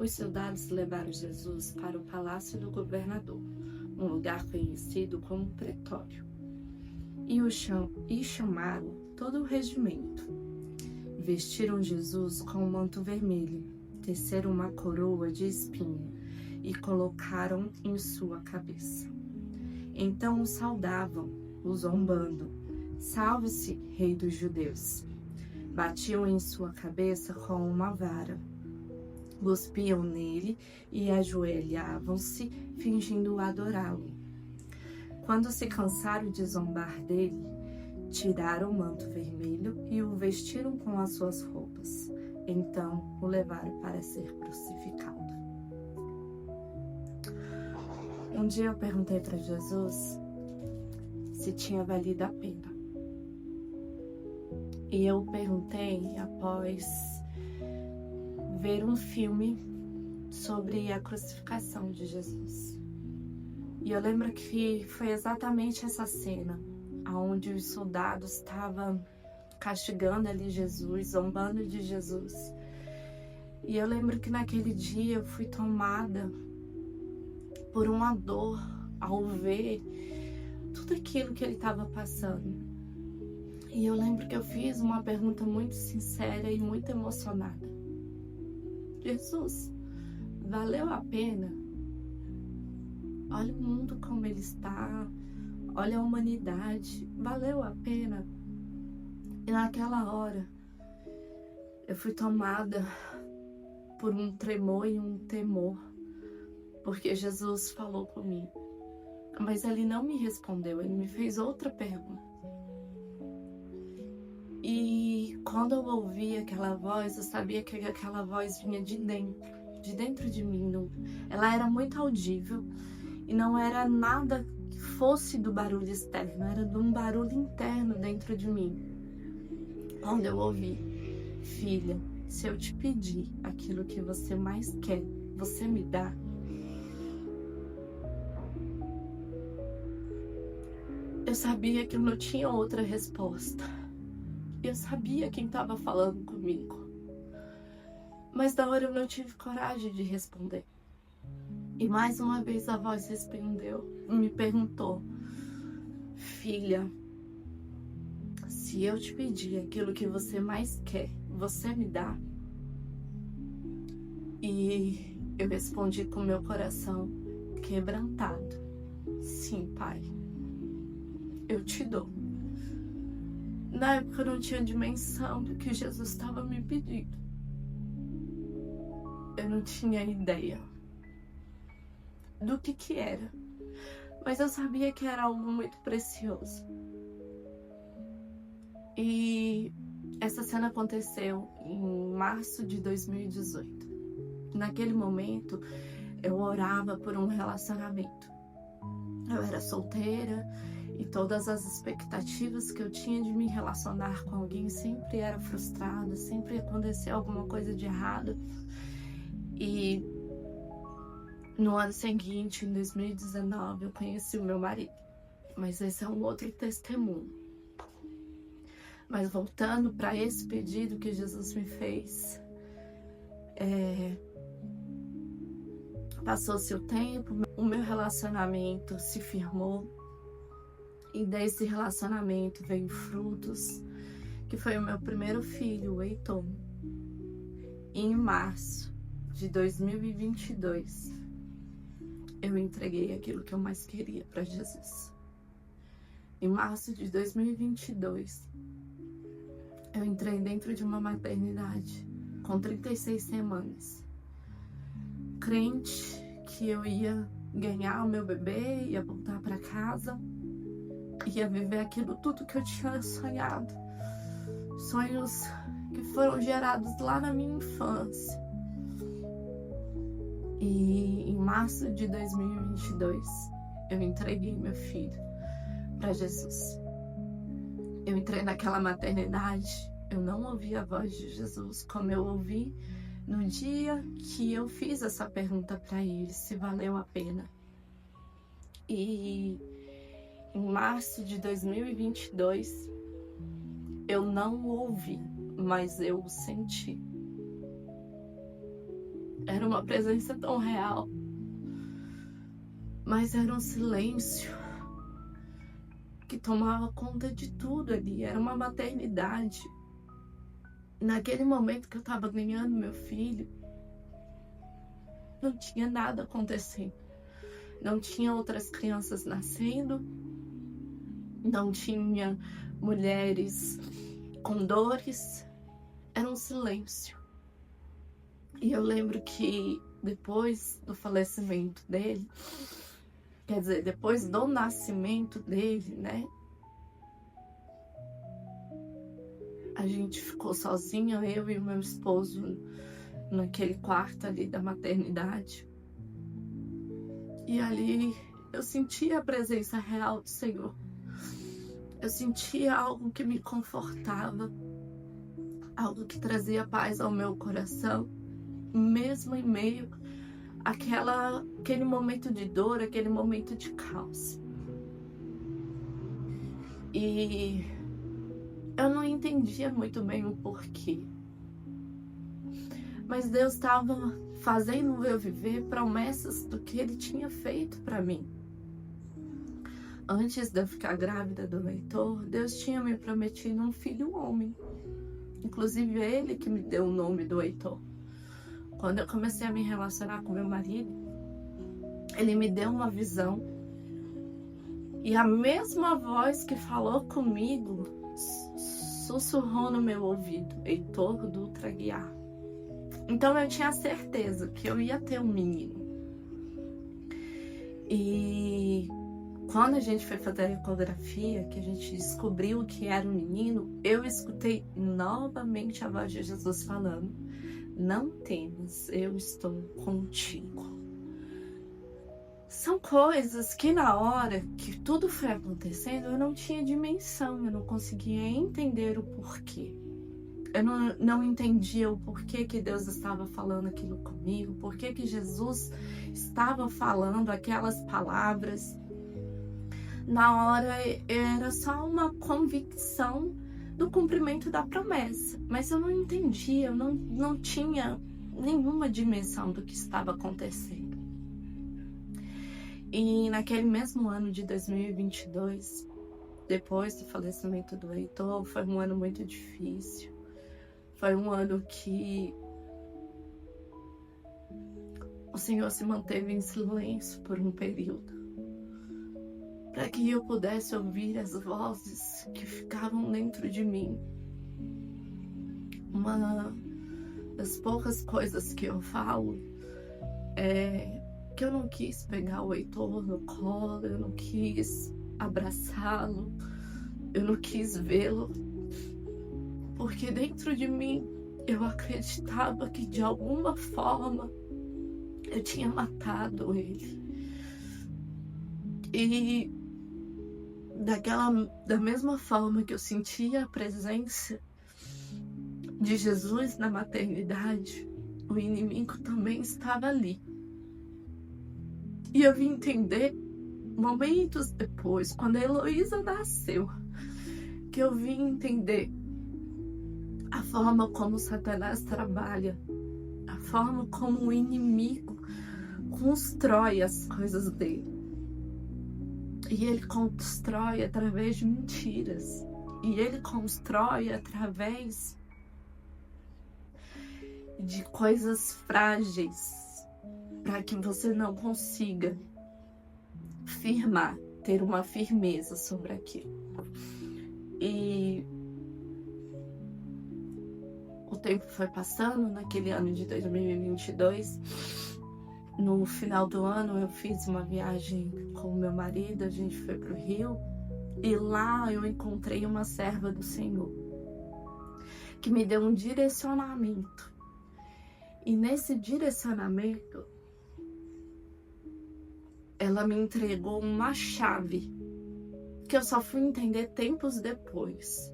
Os soldados levaram Jesus para o palácio do governador, um lugar conhecido como pretório, e chamaram todo o regimento. Vestiram Jesus com um manto vermelho, teceram uma coroa de espinho e colocaram em sua cabeça. Então o saudavam, o zombando: "Salve-se, Rei dos Judeus!" Batiam em sua cabeça com uma vara, cuspiam nele e ajoelhavam-se, fingindo adorá-lo. Quando se cansaram de zombar dele, tiraram o manto vermelho e o vestiram com as suas roupas. Então o levaram para ser crucificado. Um dia eu perguntei para Jesus se tinha valido a pena. E eu perguntei após ver um filme sobre a crucificação de Jesus. E eu lembro que foi exatamente essa cena, onde os soldados estavam castigando ali Jesus, zombando de Jesus. E eu lembro que naquele dia eu fui tomada por uma dor ao ver tudo aquilo que ele estava passando. E eu lembro que eu fiz uma pergunta muito sincera e muito emocionada: Jesus, valeu a pena? Olha o mundo como ele está, olha a humanidade, valeu a pena? E naquela hora eu fui tomada por um tremor e um temor, porque Jesus falou comigo, mas ele não me respondeu, ele me fez outra pergunta. E quando eu ouvi aquela voz, eu sabia que aquela voz vinha de dentro de mim. Ela era muito audível e não era nada que fosse do barulho externo, era de um barulho interno dentro de mim. Quando eu ouvi: "Filha, se eu te pedir aquilo que você mais quer, você me dá?" Eu sabia que eu não tinha outra resposta. Eu sabia quem estava falando comigo. Mas na hora eu não tive coragem de responder. E mais uma vez a voz me perguntou: "Filha, se eu te pedir aquilo que você mais quer, você me dá?" E eu respondi com meu coração quebrantado: "Sim, Pai, eu te dou." Na época eu não tinha dimensão do que Jesus estava me pedindo. Eu não tinha ideia do que era, mas eu sabia que era algo muito precioso. E essa cena aconteceu em março de 2018. Naquele momento, eu orava por um relacionamento. Eu era solteira e todas as expectativas que eu tinha de me relacionar com alguém sempre era frustrada, sempre acontecia alguma coisa de errado. E no ano seguinte, em 2019, eu conheci o meu marido. Mas esse é um outro testemunho. Mas voltando para esse pedido que Jesus me fez, passou-se o tempo, o meu relacionamento se firmou. E desse relacionamento veio frutos, que foi o meu primeiro filho, o Heitor. E em março de 2022, eu entreguei aquilo que eu mais queria para Jesus. Em março de 2022, eu entrei dentro de uma maternidade com 36 semanas. Crente que eu ia ganhar o meu bebê, ia voltar para casa, ia viver aquilo tudo que eu tinha sonhado. Sonhos que foram gerados lá na minha infância. E em março de 2022, eu entreguei meu filho para Jesus. Eu entrei naquela maternidade, eu não ouvi a voz de Jesus como eu ouvi no dia que eu fiz essa pergunta para ele, se valeu a pena. E em março de 2022, eu não o ouvi, mas eu o senti. Era uma presença tão real, mas era um silêncio que tomava conta de tudo ali. Era uma maternidade. Naquele momento que eu estava ganhando meu filho, não tinha nada acontecendo. Não tinha outras crianças nascendo, não tinha mulheres com dores, era um silêncio. E eu lembro que depois do falecimento dele, quer dizer, depois do nascimento dele, né? A gente ficou sozinha, eu e o meu esposo, naquele quarto ali da maternidade. E ali eu sentia a presença real do Senhor. Eu sentia algo que me confortava, algo que trazia paz ao meu coração, mesmo em meio àquele momento de dor, aquele momento de caos. E eu não entendia muito bem o porquê. Mas Deus estava fazendo eu viver promessas do que Ele tinha feito para mim. Antes de eu ficar grávida do Heitor, Deus tinha me prometido um filho homem. Inclusive Ele que me deu o nome do Heitor. Quando eu comecei a me relacionar com meu marido, Ele me deu uma visão. E a mesma voz que falou comigo sussurrou no meu ouvido: Heitor Dutra Guiar. Então eu tinha certeza que eu ia ter um menino. E quando a gente foi fazer a ecografia, que a gente descobriu que era um menino, eu escutei novamente a voz de Jesus falando: não temas, eu estou contigo. São coisas que na hora que tudo foi acontecendo, eu não tinha dimensão, eu não conseguia entender o porquê. Eu não entendia o porquê que Deus estava falando aquilo comigo, porquê que Jesus estava falando aquelas palavras. Na hora era só uma convicção do cumprimento da promessa, mas eu não entendia, eu não tinha nenhuma dimensão do que estava acontecendo. E naquele mesmo ano de 2022, depois do falecimento do Heitor, foi um ano muito difícil. Foi um ano que o Senhor se manteve em silêncio por um período, para que eu pudesse ouvir as vozes que ficavam dentro de mim. Uma das poucas coisas que eu falo é que eu não quis pegar o Heitor no colo, eu não quis abraçá-lo, eu não quis vê-lo, porque dentro de mim eu acreditava que de alguma forma eu tinha matado ele. E da mesma forma que eu sentia a presença de Jesus na maternidade, o inimigo também estava ali. E eu vim entender momentos depois, quando a Heloísa nasceu, que eu vim entender a forma como Satanás trabalha, a forma como o inimigo constrói as coisas dele. E ele constrói através de mentiras. E ele constrói através de coisas frágeis, para que você não consiga firmar, ter uma firmeza sobre aquilo. E o tempo foi passando. Naquele ano de 2022, no final do ano, eu fiz uma viagem com o meu marido, a gente foi para o Rio, e lá eu encontrei uma serva do Senhor, que me deu um direcionamento. E nesse direcionamento, ela me entregou uma chave, que eu só fui entender tempos depois.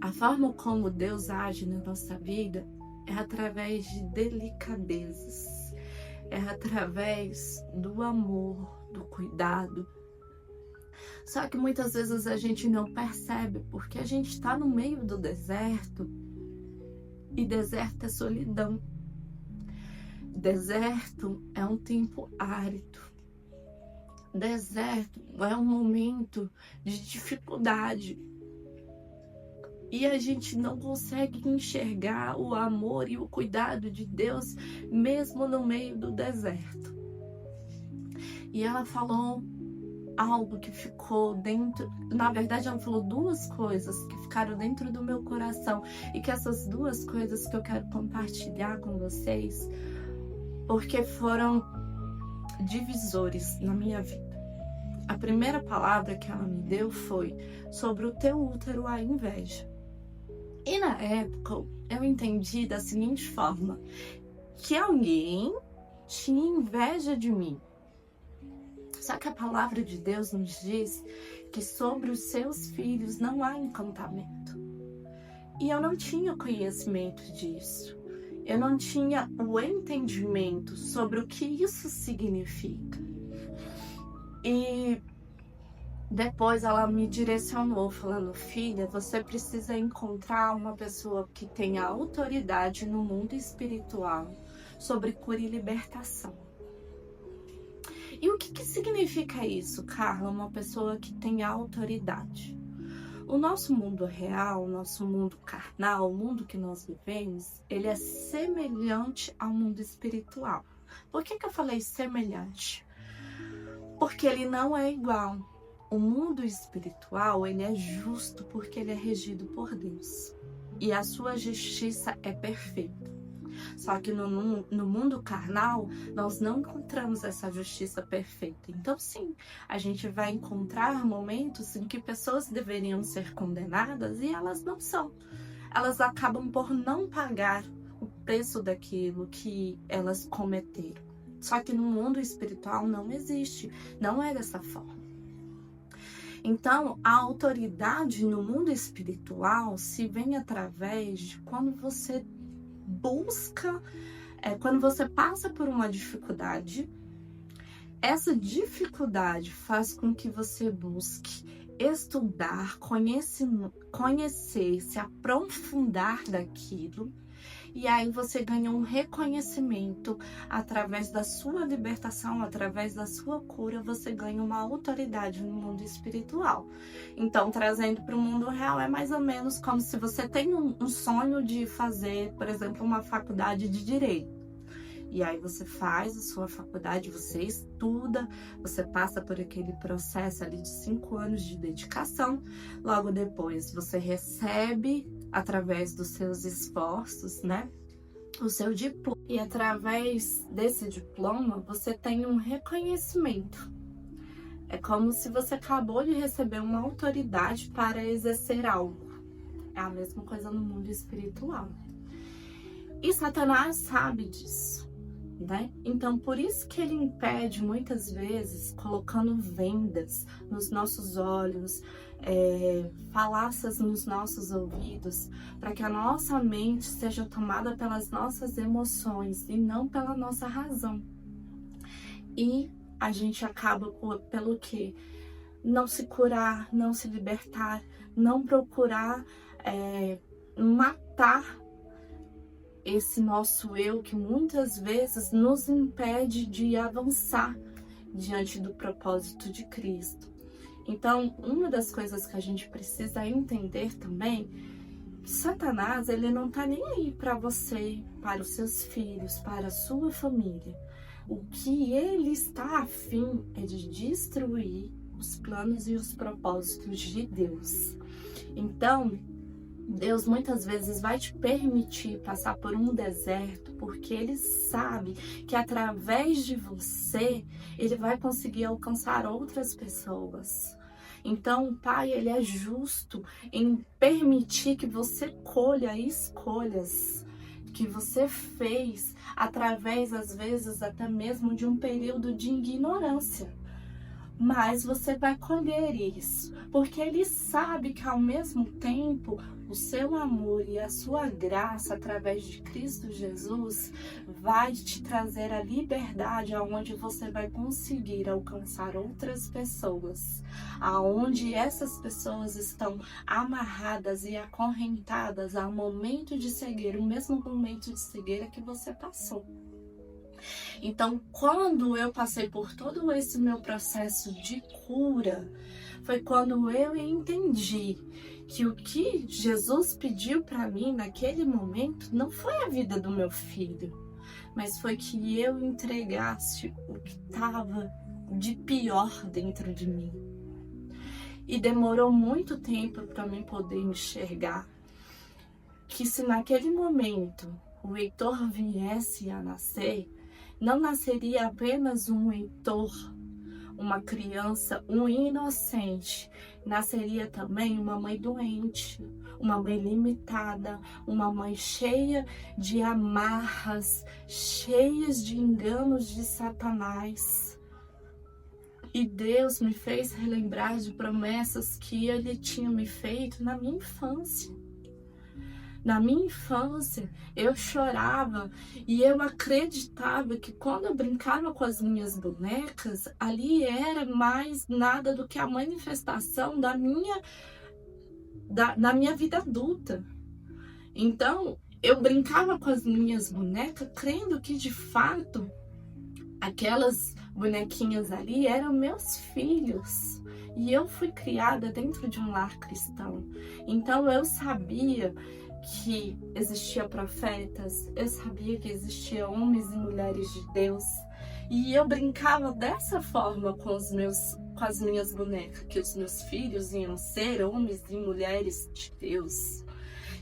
A forma como Deus age na nossa vida é através de delicadezas, é através do amor, do cuidado. Só que muitas vezes a gente não percebe, porque a gente está no meio do deserto, e deserto é solidão. Deserto é um tempo árido. Deserto é um momento de dificuldade. E a gente não consegue enxergar o amor e o cuidado de Deus, mesmo no meio do deserto. E ela falou algo que ficou dentro... Na verdade, ela falou duas coisas que ficaram dentro do meu coração. E que essas duas coisas que eu quero compartilhar com vocês, porque foram divisores na minha vida. A primeira palavra que ela me deu foi: sobre o teu útero há inveja. E na época eu entendi da seguinte forma: que alguém tinha inveja de mim. Só que a palavra de Deus nos diz que sobre os seus filhos não há encantamento. E eu não tinha conhecimento disso. Eu não tinha o entendimento sobre o que isso significa. E depois ela me direcionou falando: filha, você precisa encontrar uma pessoa que tenha autoridade no mundo espiritual sobre cura e libertação. E o que significa isso, Carla? Uma pessoa que tem autoridade. O nosso mundo real, o nosso mundo carnal, o mundo que nós vivemos, ele é semelhante ao mundo espiritual. Por que eu falei semelhante? Porque ele não é igual. O mundo espiritual, ele é justo porque ele é regido por Deus. E a sua justiça é perfeita. Só que no mundo carnal, nós não encontramos essa justiça perfeita. Então, sim, a gente vai encontrar momentos em que pessoas deveriam ser condenadas e elas não são. Elas acabam por não pagar o preço daquilo que elas cometeram. Só que no mundo espiritual não existe, não é dessa forma. Então, a autoridade no mundo espiritual se vem através de quando você busca, quando você passa por uma dificuldade. Essa dificuldade faz com que você busque estudar, conhecer, se aprofundar daquilo. E aí você ganha um reconhecimento através da sua libertação, através da sua cura, você ganha uma autoridade no mundo espiritual. Então, trazendo para o mundo real, é mais ou menos como se você tem um sonho de fazer, por exemplo, uma faculdade de Direito. E aí você faz a sua faculdade, você estuda, você passa por aquele processo ali de 5 anos de dedicação. Logo depois você recebe, através dos seus esforços, né, o seu diploma. E através desse diploma você tem um reconhecimento. É como se você acabou de receber uma autoridade para exercer algo. É a mesma coisa no mundo espiritual. E Satanás sabe disso, né? Então, por isso que ele impede muitas vezes, colocando vendas nos nossos olhos, falácias nos nossos ouvidos, para que a nossa mente seja tomada pelas nossas emoções e não pela nossa razão. E a gente acaba pelo quê? Não se curar, não se libertar, não procurar matar esse nosso eu que muitas vezes nos impede de avançar diante do propósito de Cristo. Então, uma das coisas que a gente precisa entender também, que Satanás, ele não tá nem aí para você, para os seus filhos, para a sua família. O que ele está afim é de destruir os planos e os propósitos de Deus. Então, Deus muitas vezes vai te permitir passar por um deserto, porque Ele sabe que através de você, Ele vai conseguir alcançar outras pessoas. Então, o Pai, Ele é justo em permitir que você colha escolhas que você fez através, às vezes, até mesmo de um período de ignorância. Mas você vai colher isso, porque Ele sabe que ao mesmo tempo o seu amor e a sua graça através de Cristo Jesus vai te trazer a liberdade aonde você vai conseguir alcançar outras pessoas, aonde essas pessoas estão amarradas e acorrentadas ao momento de cegueira, o mesmo momento de cegueira que você passou. Então, quando eu passei por todo esse meu processo de cura, foi quando eu entendi que o que Jesus pediu para mim naquele momento não foi a vida do meu filho, mas foi que eu entregasse o que estava de pior dentro de mim. E demorou muito tempo para mim poder enxergar que se naquele momento o Heitor viesse a nascer, não nasceria apenas um Heitor, uma criança, um inocente. Nasceria também uma mãe doente, uma mãe limitada, uma mãe cheia de amarras, cheias de enganos de Satanás. E Deus me fez relembrar de promessas que Ele tinha me feito na minha infância. Na minha infância, eu chorava e eu acreditava que quando eu brincava com as minhas bonecas, ali era mais nada do que a manifestação na minha vida adulta. Então, eu brincava com as minhas bonecas, crendo que de fato aquelas bonequinhas ali eram meus filhos. E eu fui criada dentro de um lar cristão. Então eu sabia que existia profetas, eu sabia que existia homens e mulheres de Deus, e eu brincava dessa forma com as minhas bonecas, que os meus filhos iam ser homens e mulheres de Deus,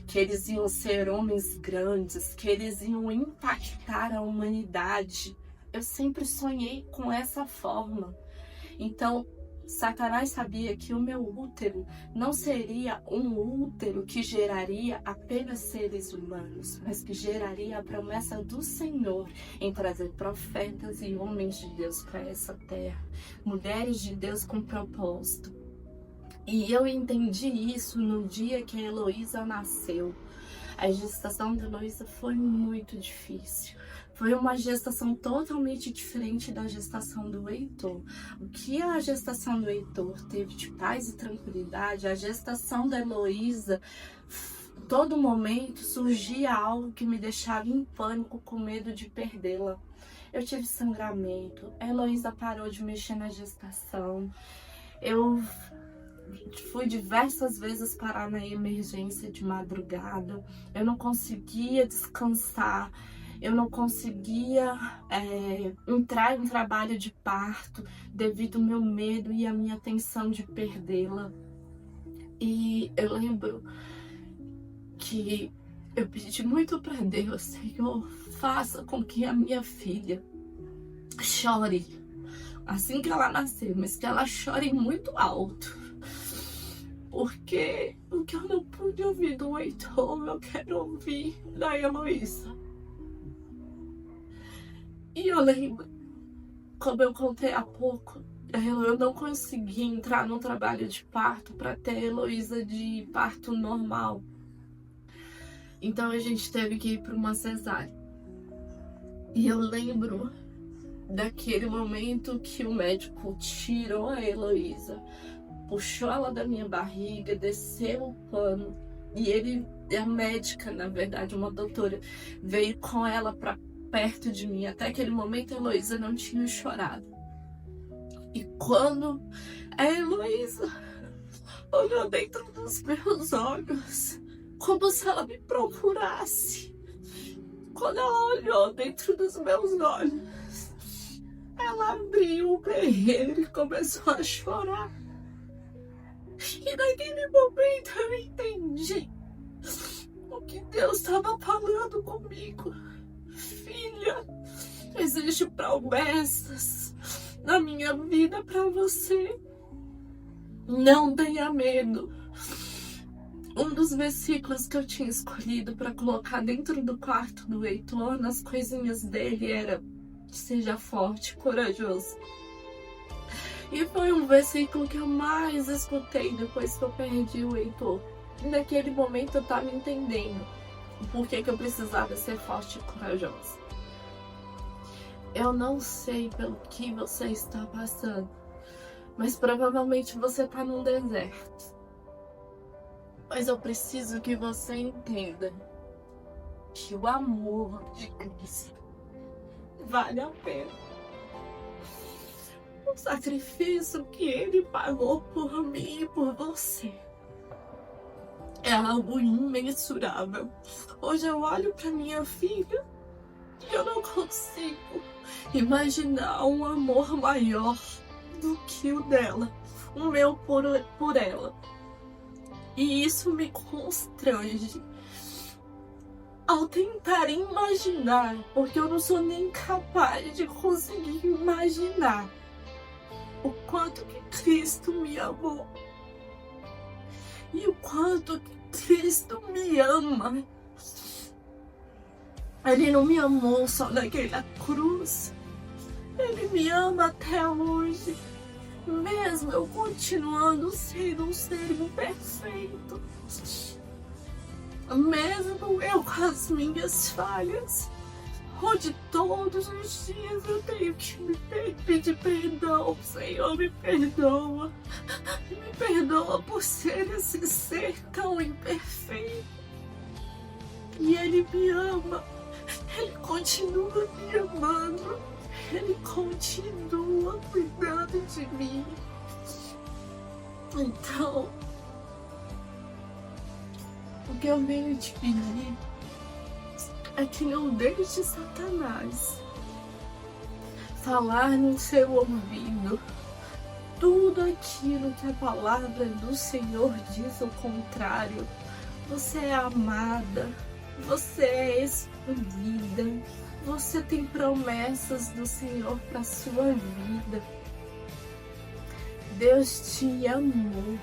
que eles iam ser homens grandes, que eles iam impactar a humanidade. Eu sempre sonhei com essa forma. Então, Satanás sabia que o meu útero não seria um útero que geraria apenas seres humanos, mas que geraria a promessa do Senhor em trazer profetas e homens de Deus para essa terra, mulheres de Deus com propósito. E eu entendi isso no dia que a Heloísa nasceu. A gestação da Heloísa foi muito difícil. Foi uma gestação totalmente diferente da gestação do Heitor. O que a gestação do Heitor teve de paz e tranquilidade, a gestação da Heloísa, todo momento surgia algo que me deixava em pânico, com medo de perdê-la. Eu tive sangramento, a Heloísa parou de mexer na gestação. Eu fui diversas vezes parar na emergência de madrugada. Eu não conseguia descansar. Eu não conseguia entrar em trabalho de parto devido ao meu medo e a minha tensão de perdê-la. E eu lembro que eu pedi muito para Deus: Senhor, faça com que a minha filha chore assim que ela nascer, mas que ela chore muito alto. Porque o que eu não pude ouvir do Heitor, eu quero ouvir da Heloísa. E eu lembro, como eu contei há pouco, eu não consegui entrar no trabalho de parto para ter a Heloísa de parto normal. Então a gente teve que ir para uma cesárea. E eu lembro daquele momento que o médico tirou a Heloísa, puxou ela da minha barriga, desceu o pano, e a médica, na verdade, uma doutora, veio com ela para perto de mim. Até aquele momento a Heloísa não tinha chorado. E quando a Heloísa olhou dentro dos meus olhos, como se ela me procurasse, quando ela olhou dentro dos meus olhos, ela abriu o berreiro e começou a chorar. E naquele momento eu entendi o que Deus estava falando comigo. Filha, existem promessas na minha vida para você. Não tenha medo. Um dos versículos que eu tinha escolhido para colocar dentro do quarto do Heitor, nas coisinhas dele, era: seja forte, corajoso. E foi um versículo que eu mais escutei depois que eu perdi o Heitor. E naquele momento eu estava entendendo o porquê que eu precisava ser forte e corajosa. Eu não sei pelo que você está passando, mas provavelmente você está num deserto. Mas eu preciso que você entenda que o amor de Cristo vale a pena. O sacrifício que ele pagou por mim e por você é algo imensurável. Hoje eu olho para minha filha e eu não consigo imaginar um amor maior do que o dela, o meu por ela. E isso me constrange ao tentar imaginar, porque eu não sou nem capaz de conseguir imaginar o quanto que Cristo me amou e o quanto que Cristo me ama. Ele não me amou só naquela cruz, ele me ama até hoje, mesmo eu continuando sendo um ser imperfeito, mesmo eu com as minhas falhas, onde todos os dias eu tenho que me pedir perdão. Senhor, me perdoa por ser esse ser tão imperfeito. E ele me ama, ele continua me amando, ele continua cuidando de mim. Então, o que eu venho te pedir é que não deixe Satanás falar no seu ouvido tudo aquilo que a palavra do Senhor diz ao contrário. Você é amada, você é escolhida, você tem promessas do Senhor para sua vida. Deus te amou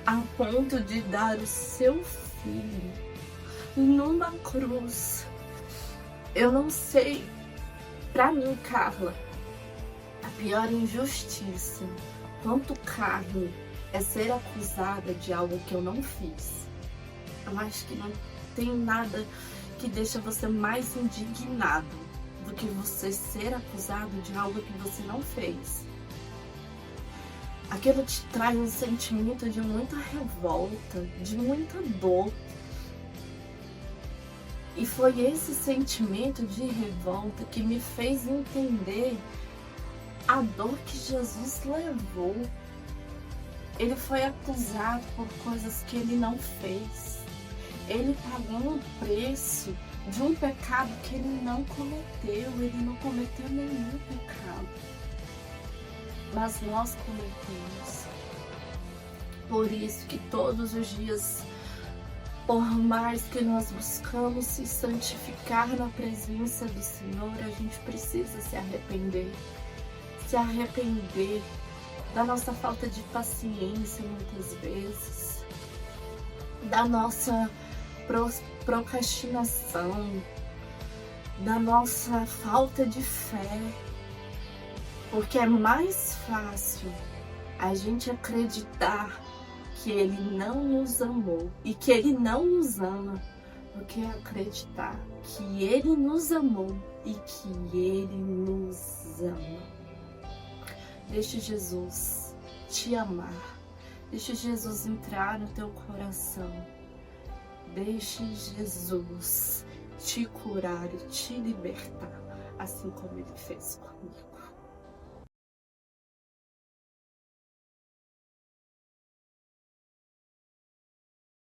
a ponto de dar o seu filho numa cruz. Eu não sei, pra mim, Carla, a pior injustiça quanto carne é ser acusada de algo que eu não fiz. Eu acho que não tem nada que deixa você mais indignado do que você ser acusado de algo que você não fez. Aquilo te traz um sentimento de muita revolta, de muita dor. E foi esse sentimento de revolta que me fez entender a dor que Jesus levou. Ele foi acusado por coisas que ele não fez. Ele pagou o preço de um pecado que ele não cometeu. Ele não cometeu nenhum pecado. Mas nós cometemos. Por isso que todos os dias, por mais que nós buscamos se santificar na presença do Senhor, a gente precisa se arrepender. Se arrepender da nossa falta de paciência muitas vezes, da nossa procrastinação, da nossa falta de fé. Porque é mais fácil a gente acreditar que Ele não nos amou e que Ele não nos ama, do que acreditar que Ele nos amou e que Ele nos ama. Deixe Jesus te amar. Deixe Jesus entrar no teu coração. Deixe Jesus te curar e te libertar, assim como Ele fez comigo.